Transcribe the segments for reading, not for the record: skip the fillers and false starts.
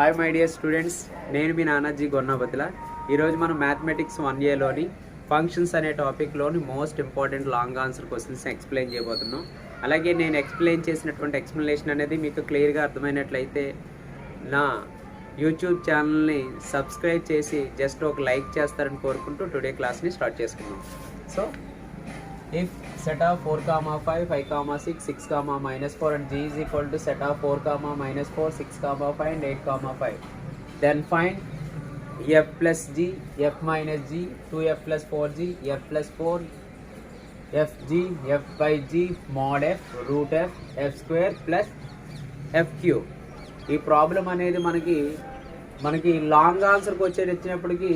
Hi my dear students, నేను మీ నానాజీ గొన్నబతిల. ఈరోజు మనం మ్యాథమెటిక్స్ 1Aలోని ఫంక్షన్స్ అనే టాపిక్లోని most important long answer questions explain చేయబోతున్నాం. అలాగే నేను ఎక్స్ప్లెయిన్ చేసినటువంటి ఎక్స్ప్లెనేషన్ అనేది మీకు క్లియర్గా అర్థమైనట్లయితే నా యూట్యూబ్ ఛానల్ని సబ్స్క్రైబ్ చేసి జస్ట్ ఒక లైక్ చేస్తారని కోరుకుంటూ టుడే క్లాస్ని స్టార్ట్ చేసుకున్నాం. So if set of 4 comma 5 5 comma 6 6 comma minus 4 and g is equal to set of 4 comma minus 4 6 comma 5 and 8 comma 5, then find f plus g, f minus g, 2f plus 4g, f plus 4 fg, f by g mod f root f f square plus f cube. ఈ problem అనేది మనకి long ఆన్సర్కి వచ్చినప్పటికీ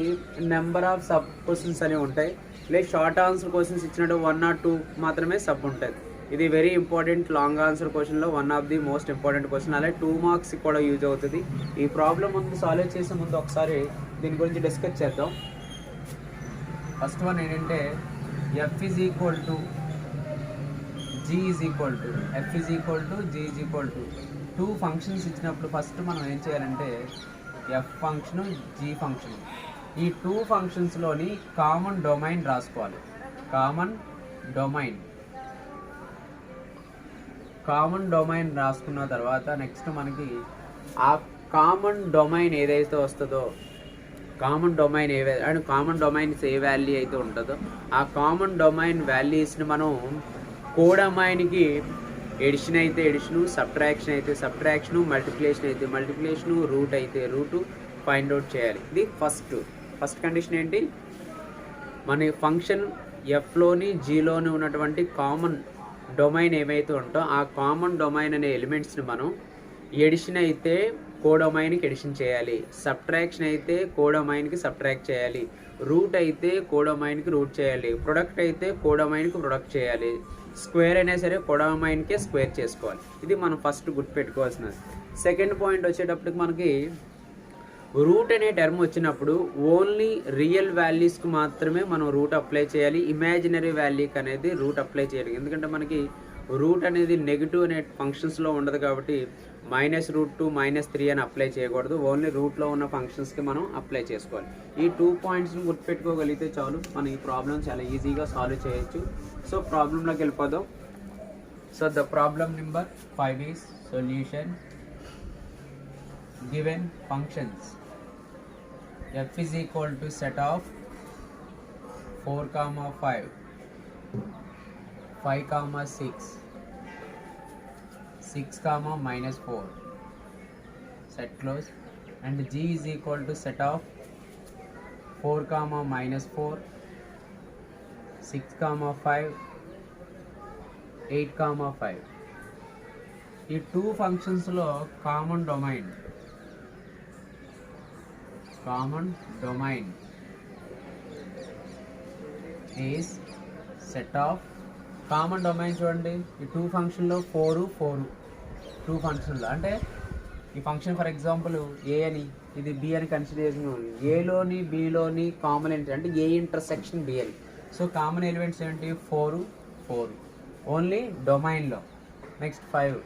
number of sub questions అనేవి ఉంటాయి. లేదు short answer questions ఇచ్చినట్టు 1 or 2 మాత్రమే sub ఉంటుంది. ఇది వెరీ ఇంపార్టెంట్ లాంగ్ ఆన్సర్ క్వశ్చన్లో one of the most important question. అలాగే 2 marks కూడా యూజ్ అవుతుంది. ఈ ప్రాబ్లం ముందు సాల్వ్ చేసే ముందు ఒకసారి దీని గురించి డిస్కస్ చేద్దాం. ఫస్ట్ వన్ ఏంటంటే F is equal to G is equal to F is equal to G is equal to 2 functions ఇచ్చినప్పుడు ఫస్ట్ మనం ఏం చేయాలంటే ఎఫ్ ఫంక్షను జీ ఫంక్షను ఈ 2 ఫంక్షన్స్లోని కామన్ డొమైన్ రాసుకోవాలి. కామన్ డొమైన్ రాసుకున్న తర్వాత నెక్స్ట్ మనకి ఆ కామన్ డొమైన్ ఏదైతే వస్తుందో కామన్ డొమైన్స్ ఏ వాల్యూ అయితే ఉంటుందో ఆ కామన్ డొమైన్ వాల్యూస్ని మనం కోడొమైన్కి ఎడిషన్ అయితే ఎడిషను, సబ్ట్రాక్షన్ అయితే సబ్ట్రాక్షను, మల్టిప్లికేషన్ అయితే మల్టిప్లికేషను, రూట్ అయితే రూటు ఫైండ్ అవుట్ చేయాలి. ఇది ఫస్ట్ కండిషన్ ఏంటి, మన ఫంక్షన్ ఎఫ్లోని జీలోని ఉన్నటువంటి కామన్ డొమైన్ ఏమైతే ఉంటో ఆ కామన్ డొమైన్ అనే ఎలిమెంట్స్ని మనం ఎడిషన్ అయితే కోడొమైన్కి ఎడిషన్ చేయాలి, సబ్ట్రాక్షన్ అయితే కోడొమైన్కి సబ్ట్రాక్ట్ చేయాలి, రూట్ అయితే కోడొమైన్కి రూట్ చేయాలి, ప్రొడక్ట్ అయితే కోడొమైన్కి ప్రొడక్ట్ చేయాలి, స్క్వేర్ అయినా సరే కోడొమైన్కే స్క్వేర్ చేసుకోవాలి. ఇది మనం ఫస్ట్ గుర్తుపెట్టుకోవాల్సినది. సెకండ్ పాయింట్ వచ్చేటప్పటికి మనకి రూట్ అనే టర్మ్ వచ్చినప్పుడు ఓన్లీ రియల్ వాల్యూస్కి మాత్రమే మనం రూట్ అప్లై చేయాలి. ఇమాజినరీ వాల్యూకి అనేది రూట్ అప్లై చేయాలి. ఎందుకంటే మనకి రూట్ అనేది నెగిటివ్ అనే ఫంక్షన్స్లో ఉండదు కాబట్టి -√2 -3 అని అప్లై చేయకూడదు. ఓన్లీ రూట్లో ఉన్న ఫంక్షన్స్కి మనం అప్లై చేసుకోవాలి. ఈ 2 పాయింట్స్ని గుర్తుపెట్టుకోగలిగితే చాలు, మనం ఈ ప్రాబ్లం చాలా ఈజీగా సాల్వ్ చేయొచ్చు. సో ప్రాబ్లంలోకి వెళ్ళిపోదాం. So the problem number 5 is solution. Given functions f is equal to set of 4 comma 5 5 comma 6 6 comma minus 4 set close, and g is equal to set of 4 comma minus 4 6 comma 5 8 comma 5. ఈ 2 ఫంక్షన్స్లో common domain is set of common domain. చూడండి ఈ 2 ఫంక్షన్లో 4 2 ఫంక్షన్లో అంటే ఈ function for example ఏ అని ఇది బి అని కన్సిడర్ చేసుకున్నాం. ఏలోని బిలోని కామన్ ఏంటి అంటే ఏ ఇంటర్సెక్షన్ బి అని. సో కామన్ ఎలిమెంట్స్ ఏంటి 4 ఓన్లీ డొమైన్లో. నెక్స్ట్ 5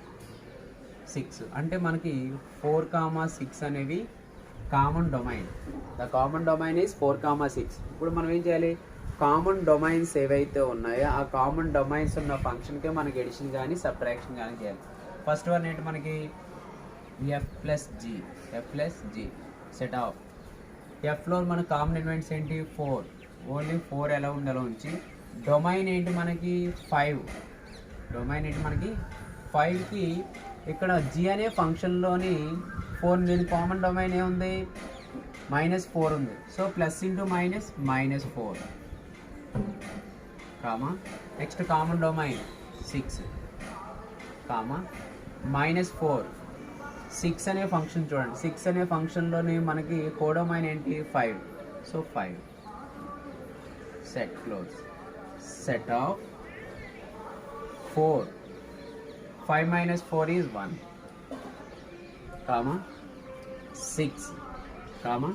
6 అంటే మనకి 4 6 అనేవి common domain. The common domain is 4 6. ఇప్పుడు మనం ఏం చేయాలి, కామన్ డొమైన్స్ ఏవైతే ఉన్నాయో ఆ కామన్ డొమైన్స్ ఉన్న ఫంక్షన్కే మనకి ఎడిషన్ కానీ సబ్ట్రాక్షన్ కానీ చేయాలి. ఫస్ట్ వన్ ఏంటి మనకి f plus g set of ఎఫ్లో మన కామన్ ఎలిమెంట్స్ ఏంటి 4, ఓన్లీ 4 ఎలా ఉండాలో ఉంచి డొమైన్ ఏంటి మనకి 5. డొమైన్ ఏంటి మనకి 5కి ఇక్కడ జీ అనే ఫంక్షన్లోని 4 దీని కామన్ డొమైన్ ఏముంది -4 ఉంది. So plus into minus -4 comma next common domain 6 comma -4 6 అనే ఫంక్షన్ చూడండి. 6 అనే ఫంక్షన్లోని మనకి కోడొమైన్ ఏంటి 5. So 5 set close. Set of 4 5 minus 4 is 1 comma 6 comma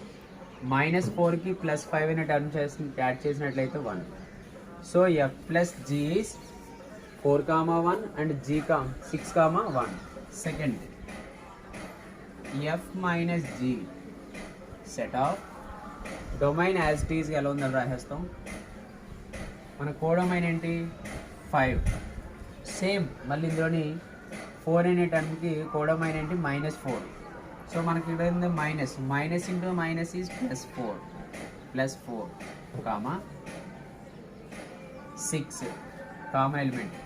-4కి +5 అనే టర్మ్ యాడ్ చేసినట్లయితే 1. So F plus G is 4 1 and G 6 1. Second F minus G set of domain as it is ఎలా ఉందని రాసేస్తాం. మన కోడొమైన్ ఏంటి 5. సేమ్ మళ్ళీ ఇందులోని 4 అనే టర్మ్కి కోడొమైన్ ఏంటి -4. సో మనకి ఇక్కడ ఏంది minus into minus is +4 comma 6 common element.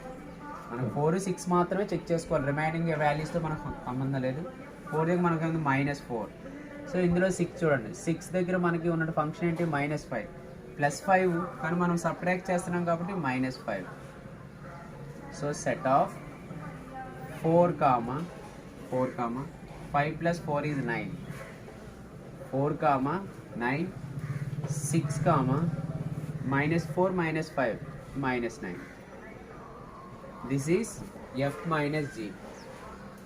మనం 4 6 మాత్రమే చెక్ చేసుకోవాలి, రిమైనింగ్ వాల్యూస్తో మనకు సంబంధం లేదు. 4 దగ్గర మనకి ఉంది -4. సో ఇందులో 6 చూడండి, 6 దగ్గర మనకి ఉన్న ఫంక్షన్ ఏంటి -5 +5, కానీ మనం సబ్ట్రాక్ట్ చేస్తున్నాం కాబట్టి -5. So set of 4 comma 5 + 4 is 9. 4 comma 9, 6 comma -4 -5 -9. This is F minus G.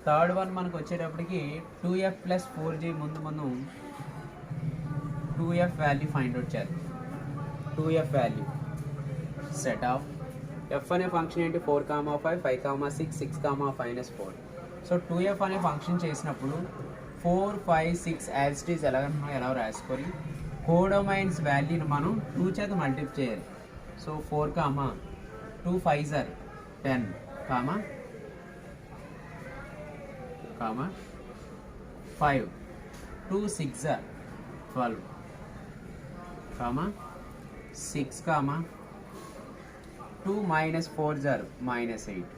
Third one మనకు వచ్చేటప్పటికి 2f + 4g. ముందు మనం 2f వాల్యూ ఫైండ్ అవుట్ చేద్దాం. 2f value set of F అనే ఫంక్షన్ ఏంటి 4, 5, 5, 6, 6, -4. సో 2f అనే ఫంక్షన్ చేసినప్పుడు 4, 5, 6 యాజ్ ఇట్ ఈజ్ ఎలా రాసుకొని కోడొమైన్స్ వాల్యూని మనం 2 చేత మల్టిప్లై చేయాలి. So 4, 2 5s are 10, 5, 2 6s are 12, 6, 2 -4s are -8.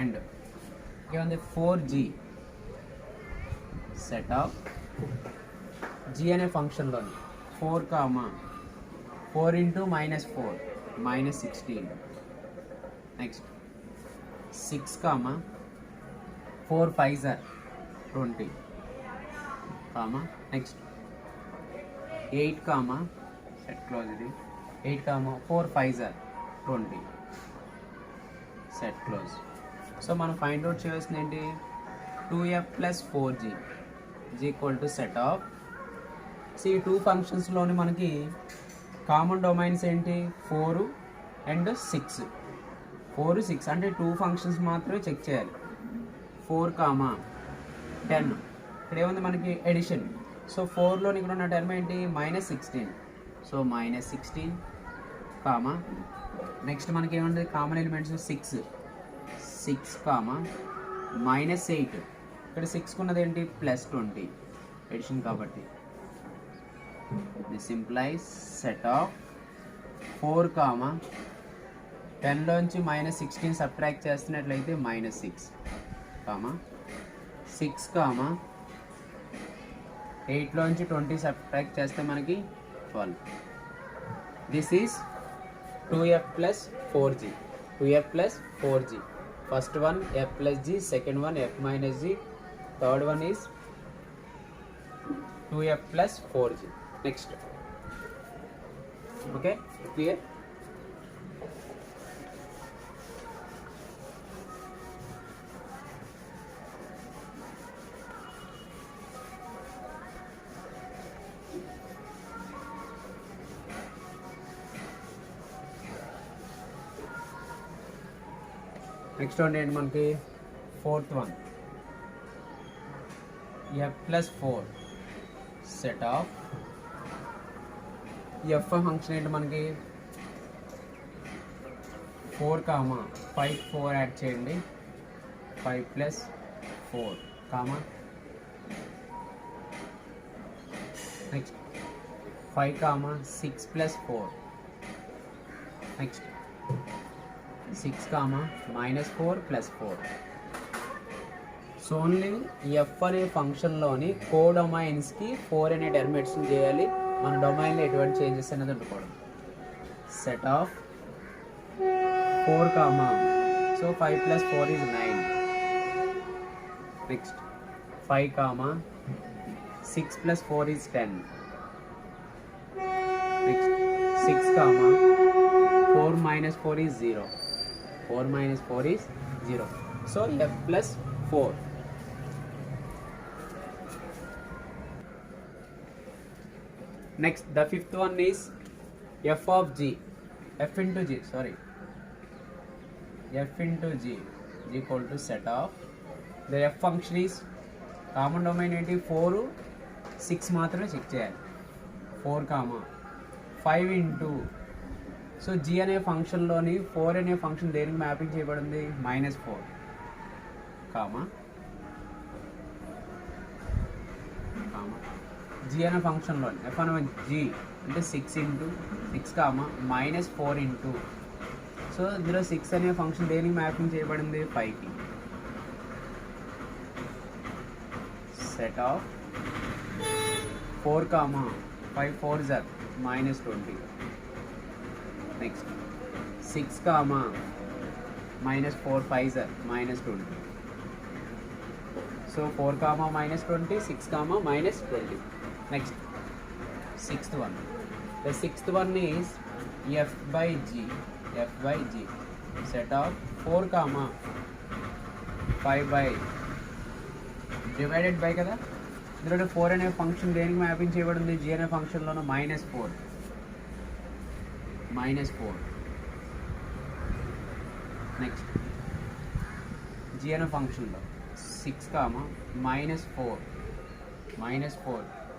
And ఏముంది 4g సెట్ ఆఫ్ g అనే ఫంక్షన్లోని 4, 4 into -4 -16. Next 6, 4 5s are 20, next 8, set close ఇది 8, 4 5s are 20, set close. So మనం ఫైండ్ అవుట్ చేయాల్సింది ఏంటి 2f + 4g = సెట్ ఆఫ్. ఈ 2 ఫంక్షన్స్లోని మనకి common domains ఏంటి 4 and 6. 4, 6 అంటే 2 ఫంక్షన్స్ మాత్రమే చెక్ చేయాలి. 4, 10 ఇక్కడ ఏముంది మనకి ఎడిషన్. సో 4లోని ఇక్కడ ఉన్న టర్మ్ ఏంటి -16. సో -16 నెక్స్ట్ మనకి ఏముంది కామన్ ఎలిమెంట్స్ 6, -8. ఇక్కడ 6 ఉన్నది ఏంటి +20 ఎడిషన్ కాబట్టి. This implies set of 4, 10లోంచి -16 subtract చేస్తున్నట్లయితే -6, 6, 8లోంచి 20 సబ్ట్రాక్ట్ చేస్తే మనకి 12. This is 2f + 4g. 2f + 4g. First one f + g, second one f - g, third one is 2f + 4g. Next okay clear. Next one ఏంటి మనకి 4th one f + 4 set of F function ఏంటి మనకి 4, 5, 4 add చేయండి 5 + 4, next 5, 6 + 4, next 6, -4 + 4. So only F అనే ఫంక్షన్లోని కోడొమైన్స్కి 4 అనే derivatives చేయాలి. మన డొమైన్లో ఎటువంటి చేంజెస్ అనేది ఉండకూడదు. Set of 4, so 5 + 4 is 9. Next 5, 6 + 4 is 10. Next 6, 4 - 4 is 0. 4 - 4 is 0. So f + 4. Next, the fifth one is f of g. F into g = set of the f function is common domain ఏంటి 4 6 మాత్రమే check చేయాలి 4 5 into so g అనే ఫంక్షన్లోని 4 అనే function దేనికి mapping చేయబడింది -4 comma g అనే ఫంక్షన్లోని f అనే g అంటే 6 ఇంటూ 6 -4 ఇంటూ సో ఇందులో 6 అనే ఫంక్షన్ దేనికి మ్యాపింగ్ చేయబడింది 5కి set of 4 5 4 జర్ -20 next 6 -4 5 జర్ -20 so 4 -20 6 -20 next sixth one, the sixth one is f by g set of 4 5 by divided by kada ఇందులో 4 అనే ఫంక్షన్ దేనికి మ్యాపింగ్ చేయబడింది g అనే ఫంక్షన్లోనూ -4 నెక్స్ట్ g అనే ఫంక్షన్లో 6 -4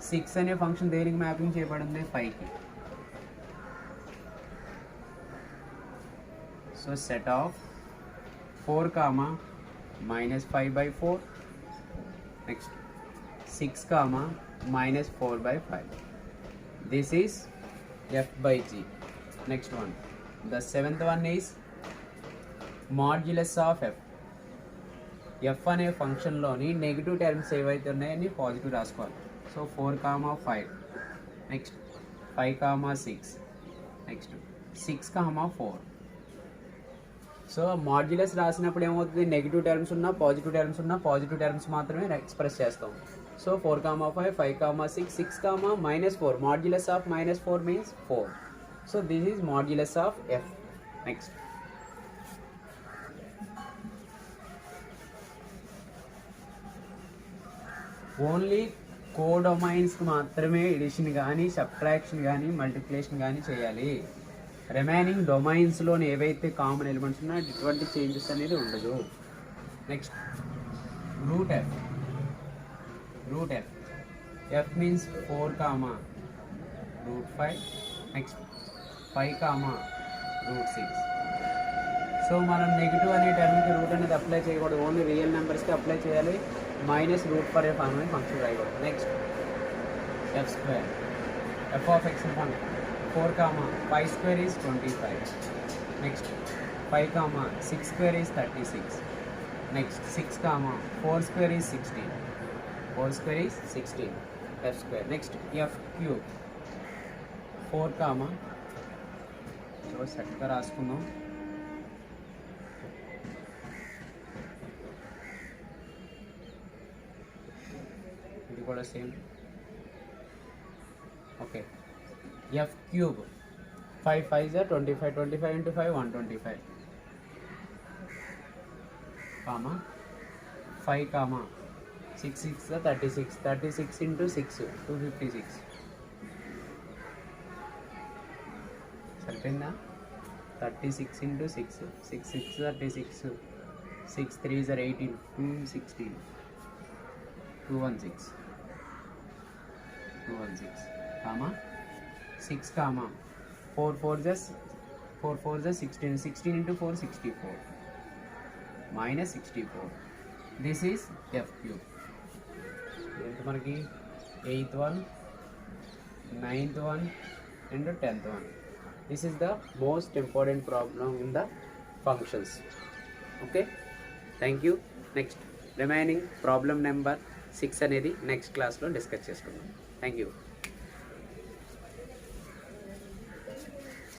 6 అనే ఫంక్షన్ దేనికి మ్యాపింగ్ చేయబడింది 5కి so set of 4 -5 by 4 next 6 -4 by 5 this is f by g next one the seventh one is modulus of f అనే ఫంక్షన్లోని నెగిటివ్ టర్మ్స్ ఏవైతే ఉన్నాయని పాజిటివ్ రాసుకోవాలి so 4 5 next 5 6 next 6 4 so modulus రాసినప్పుడు ఏమవుతుంది నెగిటివ్ టర్మ్స్ ఉన్నా positive terms మాత్రమే express చేస్తాం so 4 5 5 6 6 -4 modulus of -4 means 4 so this is modulus of f next only కోడొమైన్స్కి మాత్రమే ఎడిషన్ కానీ సబ్ట్రాక్షన్ కానీ మల్టిప్లికేషన్ కానీ చేయాలి రిమైనింగ్ డొమైన్స్లోని ఏవైతే కామన్ ఎలిమెంట్స్ ఉన్నాయో ఎటువంటి చేంజెస్ అనేది ఉండదు next root f f means 4 √5 next 5 √6 so మనం నెగిటివ్ అనే టర్మ్కి రూట్ అనేది అప్లై చేయకూడదు ఓన్లీ రియల్ నెంబర్స్కి అప్లై చేయాలి -√f అనే ఫంక్షన్ రాయకూడదు next f², f of x 4 5² is 25 next 5 6² is 36 next 6 4² is 16 f² next f³ 4 so సెట్గా రాసుకుందాం ఇది కూడా same okay f³ 5 5 25 25 into 5 125 5 6 6 36 into 6 256 సరిపోయిందా 36 into 6 6 6 36 6 3 18 216 216 6 4 4 16 16 into 4 64 -64 this is f³ ఎంత మనకి 8th one 9th one and 10th one this is the most important problem in the functions okay thank you next remaining problem number 6 అనేది next క్లాస్లో discuss చేసుకుందాం thank you